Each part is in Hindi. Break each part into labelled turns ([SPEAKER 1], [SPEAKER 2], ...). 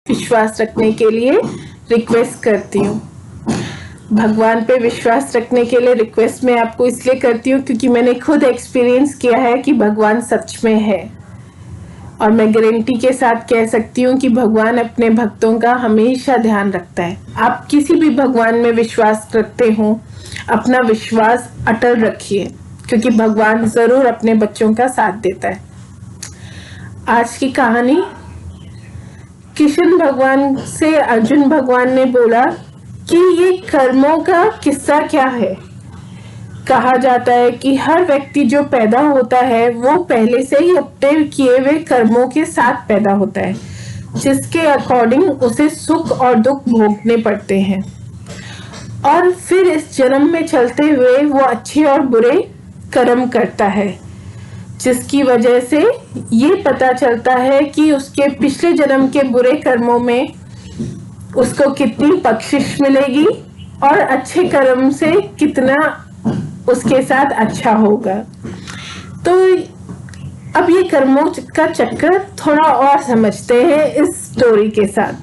[SPEAKER 1] विश्वास रखने के लिए रिक्वेस्ट करती हूँ। भगवान पे विश्वास रखने के लिए रिक्वेस्ट मैं आपको इसलिए करती हूँ क्योंकि मैंने खुद एक्सपीरियंस किया है कि भगवान सच में है, और मैं गारंटी के साथ कह सकती हूँ कि भगवान अपने भक्तों का हमेशा ध्यान रखता है। आप किसी भी भगवान में विश्वास रखते हो, अपना विश्वास अटल रखिए क्योंकि भगवान जरूर अपने बच्चों का साथ देता है। आज की कहानी, कृष्ण भगवान से अर्जुन भगवान ने बोला कि ये कर्मों का किस्सा क्या है। कहा जाता है कि हर व्यक्ति जो पैदा होता है वो पहले से ही अपने किए हुए कर्मों के साथ पैदा होता है, जिसके अकॉर्डिंग उसे सुख और दुख भोगने पड़ते हैं, और फिर इस जन्म में चलते हुए वो अच्छे और बुरे कर्म करता है, जिसकी वजह से ये पता चलता है कि उसके पिछले जन्म के बुरे कर्मों में उसको कितनी बख्शिश मिलेगी और अच्छे कर्म से कितना उसके साथ अच्छा होगा। तो अब ये कर्मों का चक्कर थोड़ा और समझते हैं इस स्टोरी के साथ।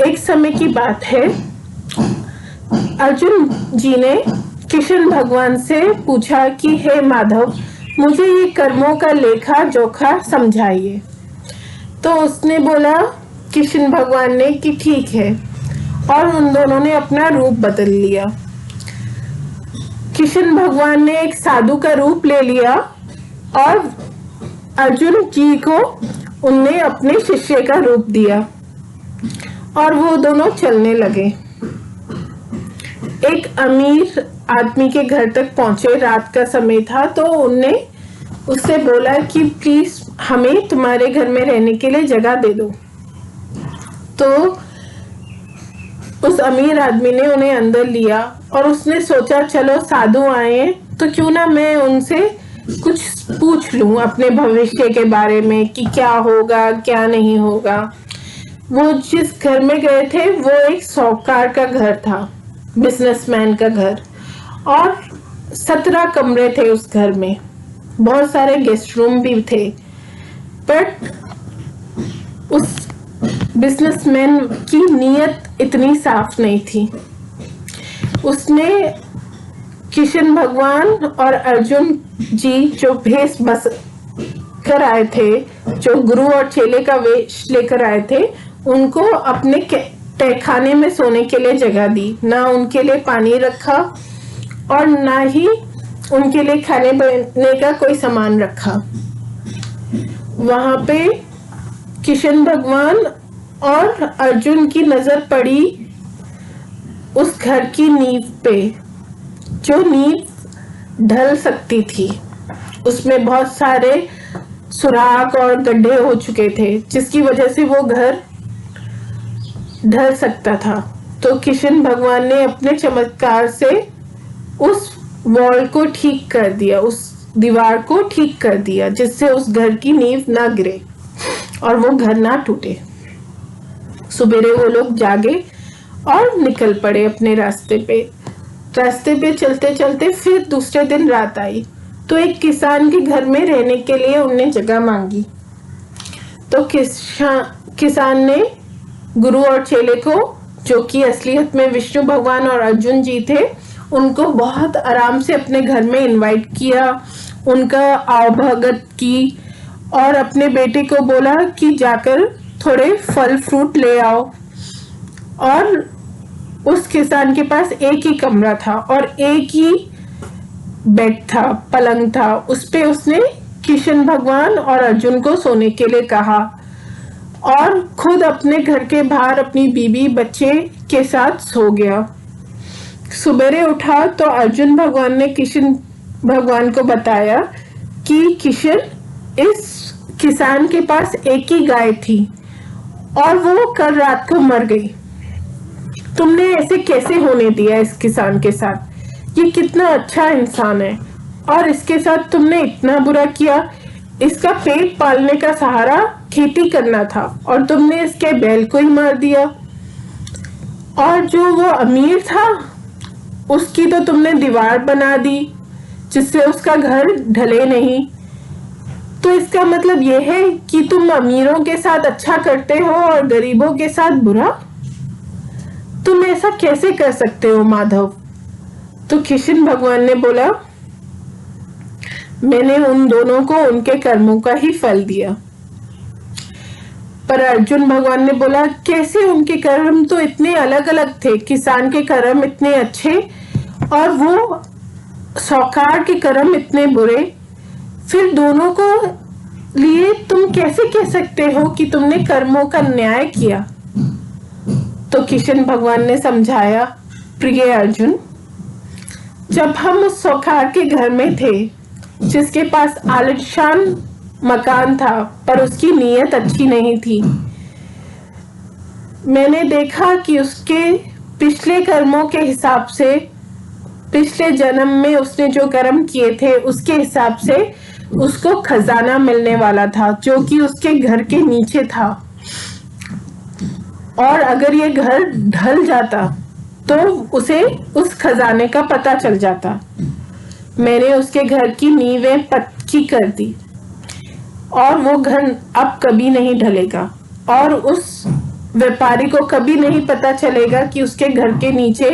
[SPEAKER 1] एक समय की बात है, अर्जुन जी ने कृष्ण भगवान से पूछा कि हे माधव, मुझे ये कर्मों का लेखा जोखा समझाइए। तो उसने बोला, कृष्ण भगवान ने, कि ठीक है, और उन दोनों ने अपना रूप बदल लिया। कृष्ण भगवान ने एक साधु का रूप ले लिया और अर्जुन जी को उनने अपने शिष्य का रूप दिया और वो दोनों चलने लगे। एक अमीर आदमी के घर तक पहुंचे, रात का समय था, तो उनने उससे बोला कि प्लीज हमें तुम्हारे घर में रहने के लिए जगह दे दो। तो उस अमीर आदमी ने उन्हें अंदर लिया और उसने सोचा चलो साधु आए तो क्यों ना मैं उनसे कुछ पूछ लूं अपने भविष्य के बारे में कि क्या होगा क्या नहीं होगा। वो जिस घर में गए थे वो एक साहूकार का घर था, बिजनेसमैन का घर, और 17 कमरे थे उस घर में, बहुत सारे गेस्ट रूम भी थे। बट उस बिजनेसमैन की नीयत इतनी साफ नहीं थी। उसने कृष्ण भगवान और अर्जुन जी जो भेष बस कर आए थे, जो गुरु और चेले का वेश लेकर आए थे, उनको अपने तहखाने में सोने के लिए जगह दी। ना उनके लिए पानी रखा और ना ही उनके लिए खाने पीने का कोई सामान रखा। वहां पे कृष्ण भगवान और अर्जुन की नजर पड़ी उस घर की नींव पे, जो नींव ढल सकती थी। उसमें बहुत सारे सुराख और गड्ढे हो चुके थे, जिसकी वजह से वो घर ढल सकता था। तो कृष्ण भगवान ने अपने चमत्कार से उस वॉल को ठीक कर दिया, उस दीवार को ठीक कर दिया, जिससे उस घर की नींव ना गिरे और वो घर ना टूटे। सुबेरे वो लोग जागे और निकल पड़े अपने रास्ते पे। चलते चलते फिर दूसरे दिन रात आई, तो एक किसान के घर में रहने के लिए उनने जगह मांगी। तो किसान ने गुरु और चेले को, जो कि असलियत में विष्णु भगवान और अर्जुन जी थे, उनको बहुत आराम से अपने घर में इनवाइट किया, उनका आवभगत की और अपने बेटे को बोला कि जाकर थोड़े फल फ्रूट ले आओ। और उस किसान के पास एक ही कमरा था और एक ही बेड था, पलंग था। उस पे उसने कृष्ण भगवान और अर्जुन को सोने के लिए कहा और खुद अपने घर के बाहर अपनी बीबी बच्चे के साथ सो गया। सुबेरे उठा तो अर्जुन भगवान ने कृष्ण भगवान को बताया कि कृष्ण, इस किसान के पास एक ही गाय थी और वो कल रात को मर गई। तुमने ऐसे कैसे होने दिया इस किसान के साथ? ये कितना अच्छा इंसान है और इसके साथ तुमने इतना बुरा किया। इसका पेट पालने का सहारा खेती करना था और तुमने इसके बैल को ही मार दिया। और जो वो अमीर था उसकी तो तुमने दीवार बना दी जिससे उसका घर ढले नहीं। तो इसका मतलब ये है कि तुम अमीरों के साथ अच्छा करते हो और गरीबों के साथ बुरा? तुम ऐसा कैसे कर सकते हो माधव? तो कृष्ण भगवान ने बोला, मैंने उन दोनों को उनके कर्मों का ही फल दिया। पर अर्जुन भगवान ने बोला, कैसे? उनके कर्म तो इतने अलग अलग थे। किसान के कर्म इतने अच्छे और वो साहूकार के कर्म इतने बुरे, फिर दोनों को लिए तुम कैसे कह सकते हो कि तुमने कर्मों का न्याय किया? तो कृष्ण भगवान ने समझाया, प्रिय अर्जुन, जब हम उस साहूकार के घर में थे जिसके पास आलीशान मकान था पर उसकी नीयत अच्छी नहीं थी, मैंने देखा कि उसके पिछले कर्मों के हिसाब से, पिछले जन्म में उसने जो कर्म किए थे उसके हिसाब से उसको खजाना मिलने वाला था जो कि उसके घर के नीचे था, और अगर ये घर ढल जाता तो उसे उस खजाने का पता चल जाता। मैंने उसके घर की नींवें पक्की कर दी और वो घर अब कभी नहीं ढलेगा और उस व्यापारी को कभी नहीं पता चलेगा कि उसके घर के नीचे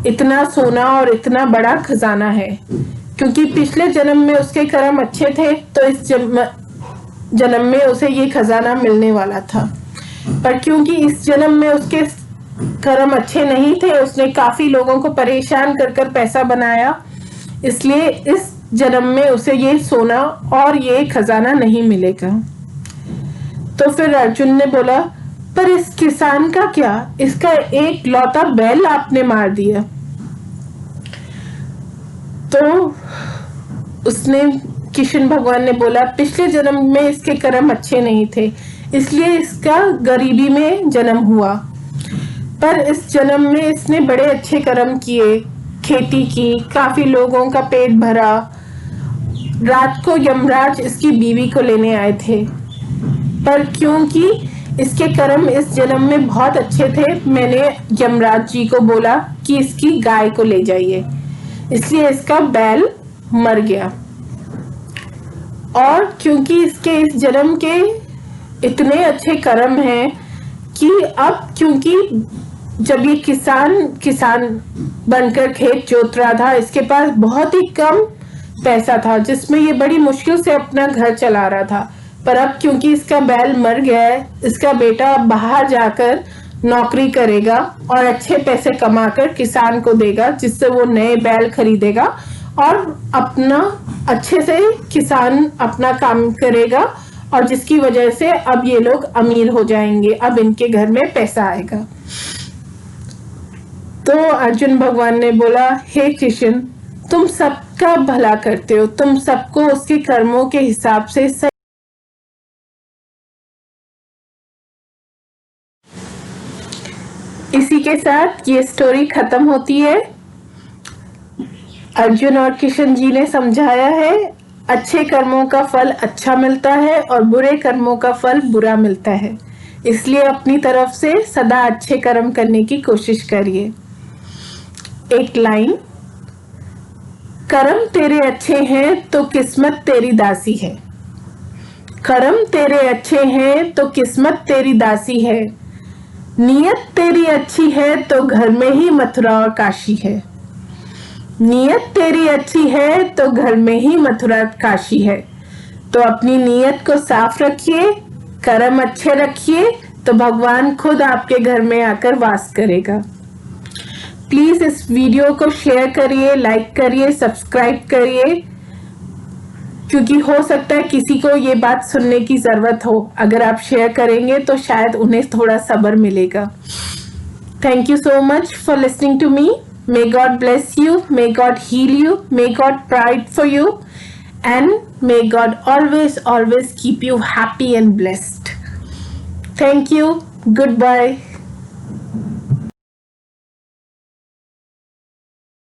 [SPEAKER 1] इतना सोना और इतना बड़ा खजाना है, क्योंकि पिछले जन्म में उसके कर्म अच्छे थे तो इस जन्म में उसे ये खजाना मिलने वाला था। पर क्योंकि इस जन्म में उसके कर्म अच्छे नहीं थे, उसने काफी लोगों को परेशान कर कर पैसा बनाया, इसलिए इस जन्म में उसे ये सोना और ये खजाना नहीं मिलेगा। तो फिर अर्जुन ने बोला, पर इस किसान का क्या? इसका एक लौता बैल आपने मार दिया। तो उसने, कृष्ण भगवान ने बोला, पिछले जन्म में इसके कर्म अच्छे नहीं थे इसलिए इसका गरीबी में जन्म हुआ, पर इस जन्म में इसने बड़े अच्छे कर्म किए, खेती की, काफी लोगों का पेट भरा। रात को यमराज इसकी बीवी को लेने आए थे, पर क्योंकि इसके कर्म इस जन्म में बहुत अच्छे थे, मैंने यमराज जी को बोला कि इसकी गाय को ले जाइए, इसलिए इसका बैल मर गया। और क्योंकि इसके इस जन्म के इतने अच्छे कर्म हैं कि अब, क्योंकि जब ये किसान बनकर खेत जोत रहा था, इसके पास बहुत ही कम पैसा था जिसमें ये बड़ी मुश्किल से अपना घर चला रहा था। पर अब क्योंकि इसका बैल मर गया है, इसका बेटा अब बाहर जाकर नौकरी करेगा और अच्छे पैसे कमाकर किसान को देगा, जिससे वो नए बैल खरीदेगा और अपना अच्छे से किसान अपना काम करेगा, और जिसकी वजह से अब ये लोग अमीर हो जाएंगे, अब इनके घर में पैसा आएगा। तो अर्जुन भगवान ने बोला, हे कृष्ण, तुम सबका भला करते हो, तुम सबको उसके कर्मों के हिसाब से सही। इसी के साथ ये स्टोरी खत्म होती है। अर्जुन और कृष्ण जी ने समझाया है, अच्छे कर्मों का फल अच्छा मिलता है और बुरे कर्मों का फल बुरा मिलता है, इसलिए अपनी तरफ से सदा अच्छे कर्म करने की कोशिश करिए। एक लाइन, कर्म तेरे अच्छे हैं तो किस्मत तेरी दासी है, कर्म तेरे अच्छे हैं तो किस्मत तेरी दासी है, नीयत तेरी अच्छी है तो घर में ही मथुरा और काशी है, नीयत तेरी अच्छी है तो घर में ही मथुरा काशी है। तो अपनी नीयत को साफ रखिए, कर्म अच्छे रखिए, तो भगवान खुद आपके घर में आकर वास करेगा। प्लीज इस वीडियो को शेयर करिए, लाइक करिए, सब्सक्राइब करिए, क्योंकि हो सकता है किसी को ये बात सुनने की जरूरत हो। अगर आप शेयर करेंगे तो शायद उन्हें थोड़ा सब्र मिलेगा। Thank you so much for listening to me. May God bless you. May God heal you. May God provide for you. And may God always keep you happy and blessed. Thank you. Goodbye.